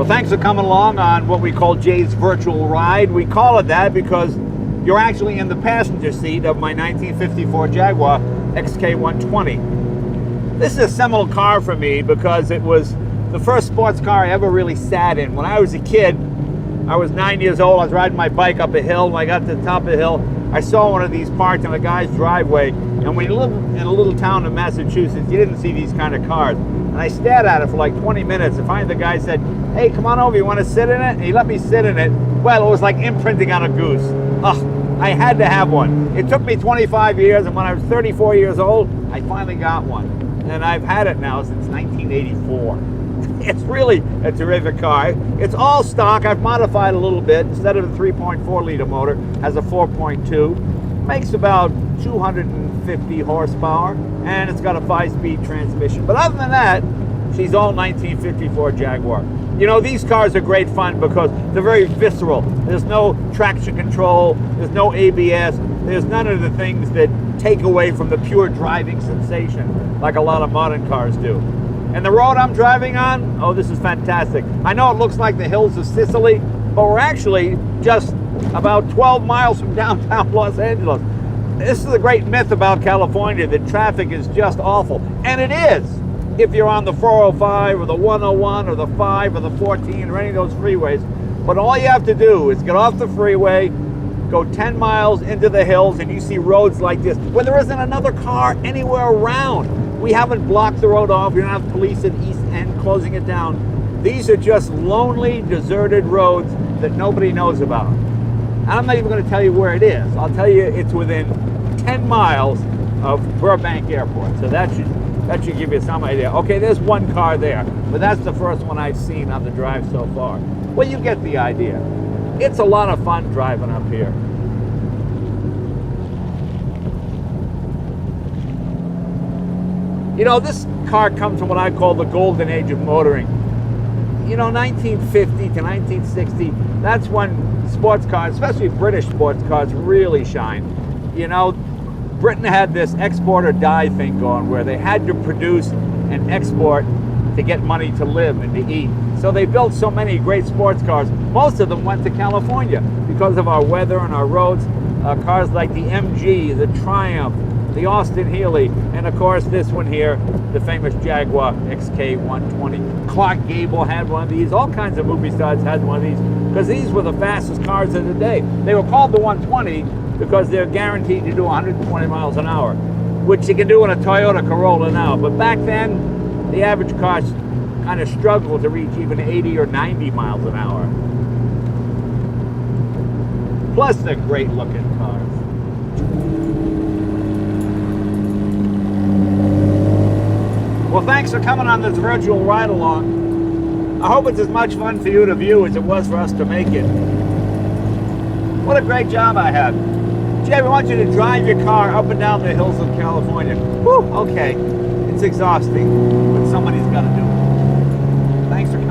Well, thanks for coming along on what we call Jay's Virtual Ride. We call it that because you're actually in the passenger seat of my 1954 Jaguar XK120. This is a seminal car for me because it was the first sports car I ever really sat in. When I was a kid, I was 9 years old, I was riding my bike up a hill. When I got to the top of the hill, I saw one of these parked in a guy's driveway. And when you live in a little town in Massachusetts, you didn't see these kind of cars. And I stared at it for like 20 minutes. And finally the guy said, "Hey, come on over, you want to sit in it?" And he let me sit in it. Well, it was like imprinting on a goose. Oh, I had to have one. It took me 25 years, and when I was 34 years old, I finally got one. And I've had it now since 1984. It's really a terrific car. It's all stock. I've modified a little bit. Instead of a 3.4 liter motor, has a 4.2. Makes about 250 horsepower, and it's got a 5-speed transmission. But other than that, she's all 1954 Jaguar. You know, these cars are great fun because they're very visceral. There's no traction control, there's no ABS, there's none of the things that take away from the pure driving sensation like a lot of modern cars do. And the road I'm driving on, oh, this is fantastic. I know it looks like the hills of Sicily, but we're actually just about 12 miles from downtown Los Angeles. This is a great myth about California, that traffic is just awful. And it is, if you're on the 405 or the 101 or the 5 or the 14 or any of those freeways. But all you have to do is get off the freeway, go 10 miles into the hills, and you see roads like this, where there isn't another car anywhere around. We haven't blocked the road off. We don't have police at East End closing it down. These are just lonely, deserted roads that nobody knows about. And I'm not even going to tell you where it is. I'll tell you it's within 10 miles of Burbank Airport. So that should give you some idea. Okay, there's one car there, but that's the first one I've seen on the drive so far. Well, you get the idea. It's a lot of fun driving up here. You know, this car comes from what I call the golden age of motoring. You know, 1950 to 1960, that's when sports cars, especially British sports cars, really shine. You know, Britain had this export or die thing going where they had to produce and export to get money to live and to eat. So they built so many great sports cars. Most of them went to California because of our weather and our roads. Cars like the MG, the Triumph, the Austin Healey, and of course this one here, the famous Jaguar XK120. Clark Gable had one of these. All kinds of movie stars had one of these because these were the fastest cars of the day. They were called the 120 because they're guaranteed to do 120 miles an hour, which you can do in a Toyota Corolla now. But back then, the average car kind of struggled to reach even 80 or 90 miles an hour. Plus, they're great looking cars. Well, thanks for coming on this virtual ride along. I hope it's as much fun for you to view as it was for us to make it. What a great job I had. Jay, we want you to drive your car up and down the hills of California. Whew, okay, it's exhausting, but somebody's got to do it. Thanks for coming.